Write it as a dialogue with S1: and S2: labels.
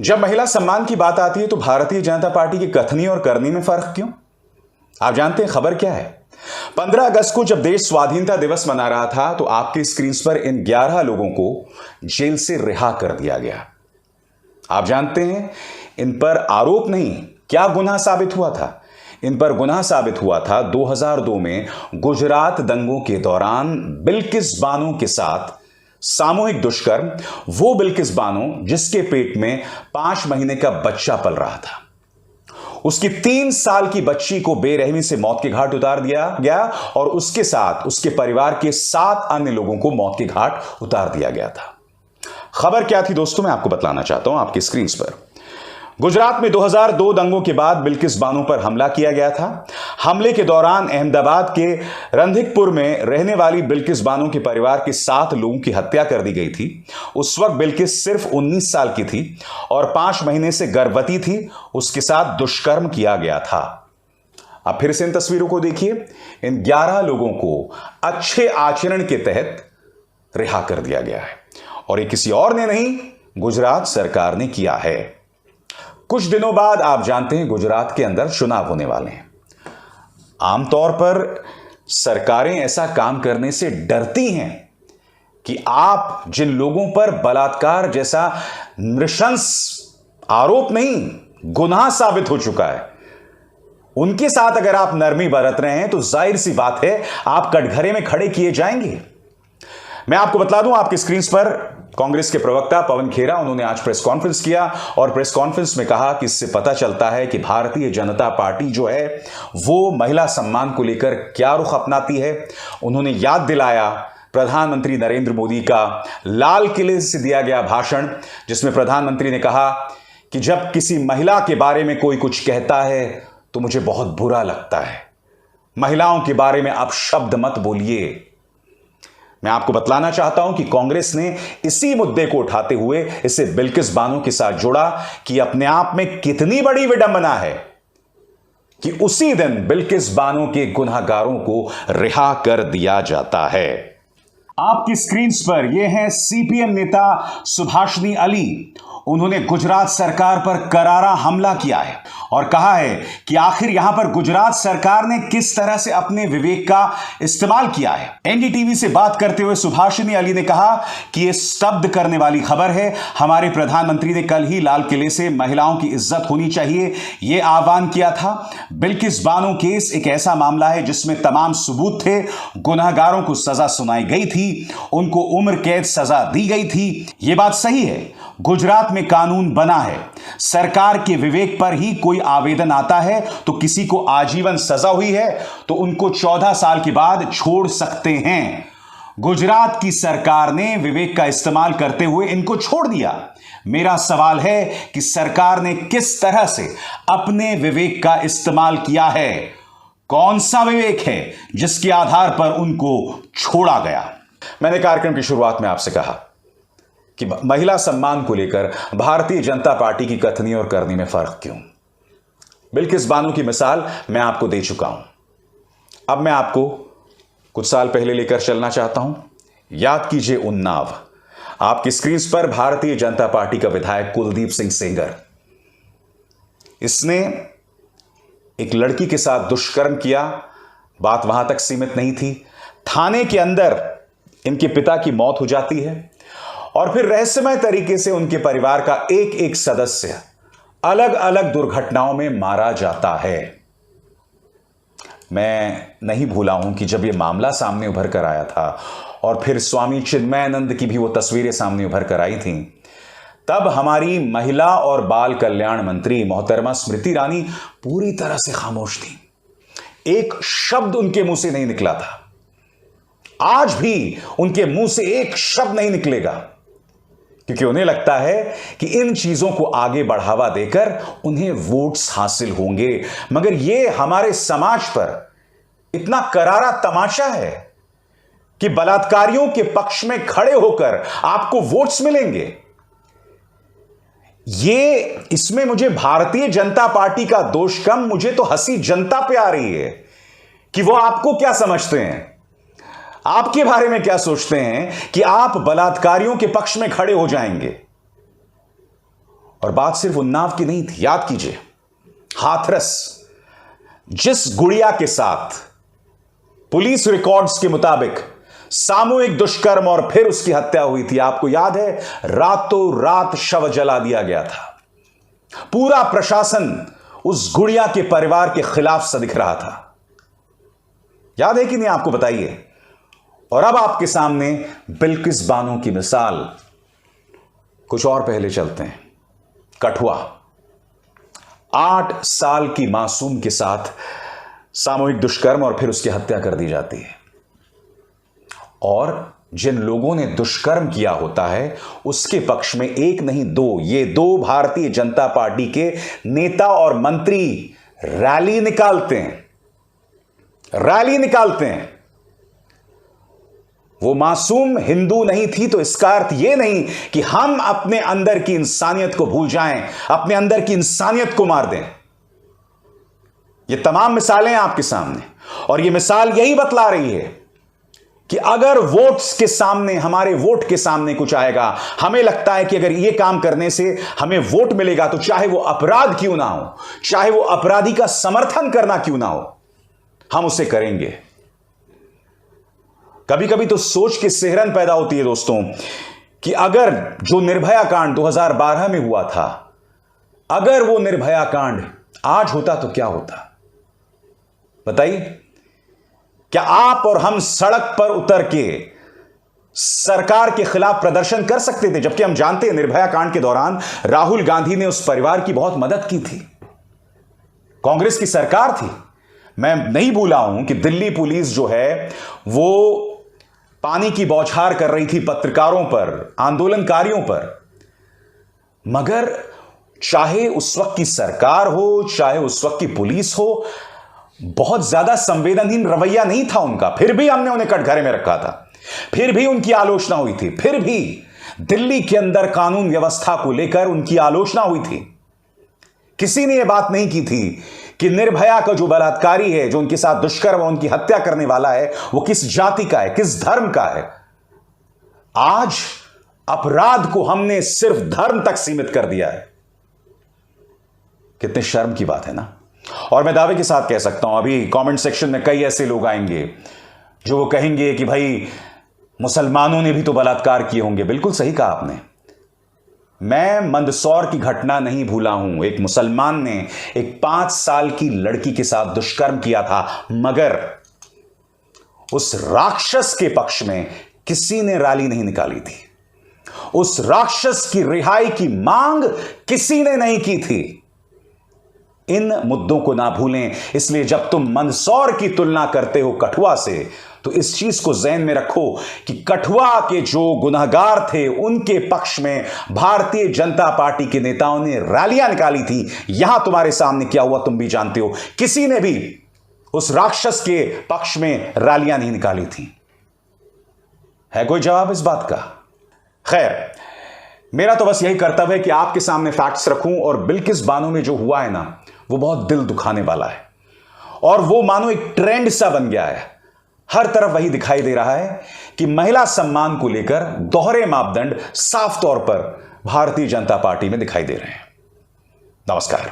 S1: जब महिला सम्मान की बात आती है तो भारतीय जनता पार्टी की कथनी और करनी में फर्क क्यों? आप जानते हैं खबर क्या है? 15 अगस्त को जब देश स्वाधीनता दिवस मना रहा था तो आपके स्क्रीन पर इन 11 लोगों को जेल से रिहा कर दिया गया। आप जानते हैं इन पर आरोप नहीं, क्या गुनाह साबित हुआ था? इन पर गुनाह साबित हुआ था 2002 में गुजरात दंगों के दौरान बिल्किस बानो के साथ सामूहिक दुष्कर्म। वो बिल्किस बानो जिसके पेट में 5 महीने का बच्चा पल रहा था, उसकी 3 साल की बच्ची को बेरहमी से मौत के घाट उतार दिया गया और उसके साथ उसके परिवार के 7 अन्य लोगों को मौत के घाट उतार दिया गया था। खबर क्या थी दोस्तों, मैं आपको बतलाना चाहता हूं आपकी स्क्रीन पर। गुजरात में 2002 दंगों के बाद बिल्किस बानो पर हमला किया गया था। हमले के दौरान अहमदाबाद के रंधिकपुर में रहने वाली बिल्किस बानो के परिवार के 7 लोगों की हत्या कर दी गई थी। उस वक्त बिल्किस सिर्फ 19 साल की थी और 5 महीने से गर्भवती थी। उसके साथ दुष्कर्म किया गया था। अब फिर से इन तस्वीरों को देखिए। इन 11 लोगों को अच्छे आचरण के तहत रिहा कर दिया गया है और ये किसी और ने नहीं, गुजरात सरकार ने किया है। कुछ दिनों बाद आप जानते हैं गुजरात के अंदर चुनाव होने वाले हैं। आमतौर पर सरकारें ऐसा काम करने से डरती हैं कि आप जिन लोगों पर बलात्कार जैसा नृशंस आरोप नहीं, गुनाह साबित हो चुका है, उनके साथ अगर आप नरमी बरत रहे हैं तो जाहिर सी बात है आप कटघरे में खड़े किए जाएंगे। मैं आपको बता दूं, आपकी स्क्रीन पर कांग्रेस के प्रवक्ता पवन खेरा, उन्होंने आज प्रेस कॉन्फ्रेंस किया और प्रेस कॉन्फ्रेंस में कहा कि इससे पता चलता है कि भारतीय जनता पार्टी जो है वो महिला सम्मान को लेकर क्या रुख अपनाती है। उन्होंने याद दिलाया प्रधानमंत्री नरेंद्र मोदी का लाल किले से दिया गया भाषण, जिसमें प्रधानमंत्री ने कहा कि जब किसी महिला के बारे में कोई कुछ कहता है तो मुझे बहुत बुरा लगता है। महिलाओं के बारे में आप शब्द मत बोलिए। मैं आपको बतलाना चाहता हूं कि कांग्रेस ने इसी मुद्दे को उठाते हुए इसे बिल्किस बानो के साथ जोड़ा कि अपने आप में कितनी बड़ी विडंबना है कि उसी दिन बिल्किस बानो के गुनहगारों को रिहा कर दिया जाता है। आपकी स्क्रीन पर यह है सीपीएम नेता सुभाषिनी अली। उन्होंने गुजरात सरकार पर करारा हमला किया है और कहा है कि आखिर यहां पर गुजरात सरकार ने किस तरह से अपने विवेक का इस्तेमाल किया है। एनडीटीवी से बात करते हुए सुभाषिनी अली ने कहा कि यह स्तब्ध करने वाली खबर है। हमारे प्रधानमंत्री ने कल ही लाल किले से महिलाओं की इज्जत होनी चाहिए यह आह्वान किया था। बिल्किस बानो केस एक ऐसा मामला है जिसमें तमाम सबूत थे, गुनहगारों को सजा सुनाई गई थी, उनको उम्र कैद सजा दी गई थी। यह बात सही है, गुजरात में कानून बना है। सरकार के विवेक पर ही कोई आवेदन आता है तो किसी को आजीवन सजा हुई है तो उनको 14 साल के बाद छोड़ सकते हैं। गुजरात की सरकार ने विवेक का इस्तेमाल करते हुए इनको छोड़ दिया। मेरा सवाल है कि सरकार ने किस तरह से अपने विवेक का इस्तेमाल किया है? कौन सा विवेक है जिसके आधार पर उनको छोड़ा गया? मैंने कार्यक्रम की शुरुआत में आपसे कहा कि महिला सम्मान को लेकर भारतीय जनता पार्टी की कथनी और करनी में फर्क क्यों? बिल्किस बानो की मिसाल मैं आपको दे चुका हूं। अब मैं आपको कुछ साल पहले लेकर चलना चाहता हूं। याद कीजिए उन्नाव। आपकी स्क्रीन पर भारतीय जनता पार्टी का विधायक कुलदीप सिंह सेंगर, इसने एक लड़की के साथ दुष्कर्म किया। बात वहां तक सीमित नहीं थी, थाने के अंदर इनके पिता की मौत हो जाती है और फिर रहस्यमय तरीके से उनके परिवार का एक एक सदस्य अलग अलग दुर्घटनाओं में मारा जाता है। मैं नहीं भूला हूं कि जब यह मामला सामने उभर कर आया था और फिर स्वामी चिन्मयानंद की भी वो तस्वीरें सामने उभर कर आई थीं, तब हमारी महिला और बाल कल्याण मंत्री मोहतरमा स्मृति ईरानी पूरी तरह से खामोश थी। एक शब्द उनके मुंह से नहीं निकला था। आज भी उनके मुंह से एक शब्द नहीं निकलेगा क्योंकि उन्हें लगता है कि इन चीजों को आगे बढ़ावा देकर उन्हें वोट्स हासिल होंगे। मगर यह हमारे समाज पर इतना करारा तमाशा है कि बलात्कारियों के पक्ष में खड़े होकर आपको वोट्स मिलेंगे। इसमें मुझे भारतीय जनता पार्टी का दोष कम, मुझे तो हंसी जनता पे आ रही है कि वो आपको क्या समझते हैं, आपके बारे में क्या सोचते हैं कि आप बलात्कारियों के पक्ष में खड़े हो जाएंगे। और बात सिर्फ उन्नाव की नहीं थी, याद कीजिए हाथरस, जिस गुड़िया के साथ पुलिस रिकॉर्ड्स के मुताबिक सामूहिक दुष्कर्म और फिर उसकी हत्या हुई थी, आपको याद है, रातों रात शव जला दिया गया था। पूरा प्रशासन उस गुड़िया के परिवार के खिलाफ सा दिख रहा था। याद है कि नहीं आपको, बताइए। और अब आपके सामने बिल्किस बानो की मिसाल। कुछ और पहले चलते हैं। कठुआ, 8 साल की मासूम के साथ सामूहिक दुष्कर्म और फिर उसकी हत्या कर दी जाती है। और जिन लोगों ने दुष्कर्म किया होता है उसके पक्ष में एक नहीं दो, ये 2 भारतीय जनता पार्टी के नेता और मंत्री रैली निकालते हैं। वो मासूम हिंदू नहीं थी तो इसका अर्थ यह नहीं कि हम अपने अंदर की इंसानियत को भूल जाएं, अपने अंदर की इंसानियत को मार दें। ये तमाम मिसालें आपके सामने, और ये मिसाल यही बतला रही है कि अगर वोट्स के सामने, हमारे वोट के सामने कुछ आएगा, हमें लगता है कि अगर ये काम करने से हमें वोट मिलेगा तो चाहे वो अपराध क्यों ना हो, चाहे वो अपराधी का समर्थन करना क्यों ना हो, हम उसे करेंगे। कभी कभी तो सोच के सिहरन पैदा होती है दोस्तों कि अगर जो निर्भया कांड 2012 में हुआ था, अगर वो निर्भया कांड आज होता तो क्या होता, बताइए। क्या आप और हम सड़क पर उतर के सरकार के खिलाफ प्रदर्शन कर सकते थे? जबकि हम जानते हैं निर्भया कांड के दौरान राहुल गांधी ने उस परिवार की बहुत मदद की थी, कांग्रेस की सरकार थी। मैं नहीं भूला हूं कि दिल्ली पुलिस जो है वो पानी की बौछार कर रही थी पत्रकारों पर, आंदोलनकारियों पर, मगर चाहे उस वक्त की सरकार हो, चाहे उस वक्त की पुलिस हो, बहुत ज्यादा संवेदनहीन रवैया नहीं था उनका। फिर भी हमने उन्हें कटघरे में रखा था, फिर भी उनकी आलोचना हुई थी, फिर भी दिल्ली के अंदर कानून व्यवस्था को लेकर उनकी आलोचना हुई थी। किसी ने यह बात नहीं की थी कि निर्भया का जो बलात्कारी है, जो उनके साथ दुष्कर्म और उनकी हत्या करने वाला है, वो किस जाति का है, किस धर्म का है। आज अपराध को हमने सिर्फ धर्म तक सीमित कर दिया है। कितने शर्म की बात है ना। और मैं दावे के साथ कह सकता हूं, अभी कमेंट सेक्शन में कई ऐसे लोग आएंगे जो वो कहेंगे कि भाई मुसलमानों ने भी तो बलात्कार किए होंगे। बिल्कुल सही कहा आपने। मैं मंदसौर की घटना नहीं भूला हूं। एक मुसलमान ने एक 5 साल की लड़की के साथ दुष्कर्म किया था, मगर उस राक्षस के पक्ष में किसी ने रैली नहीं निकाली थी, उस राक्षस की रिहाई की मांग किसी ने नहीं की थी। इन मुद्दों को ना भूलें। इसलिए जब तुम मंदसौर की तुलना करते हो कठुआ से, तो इस चीज को ज़हन में रखो कि कठुआ के जो गुनहगार थे उनके पक्ष में भारतीय जनता पार्टी के नेताओं ने रैलियां निकाली थी। यहां तुम्हारे सामने क्या हुआ तुम भी जानते हो। किसी ने भी उस राक्षस के पक्ष में रैलियां नहीं निकाली थी। है कोई जवाब इस बात का? खैर, मेरा तो बस यही कर्तव्य है कि आपके सामने फैक्ट्स रखूं, और बिल्किस बानो में जो हुआ है ना, वो बहुत दिल दुखाने वाला है, और वो मानो एक ट्रेंड सा बन गया है। हर तरफ वही दिखाई दे रहा है कि महिला सम्मान को लेकर दोहरे मापदंड साफ तौर पर भारतीय जनता पार्टी में दिखाई दे रहे हैं। नमस्कार।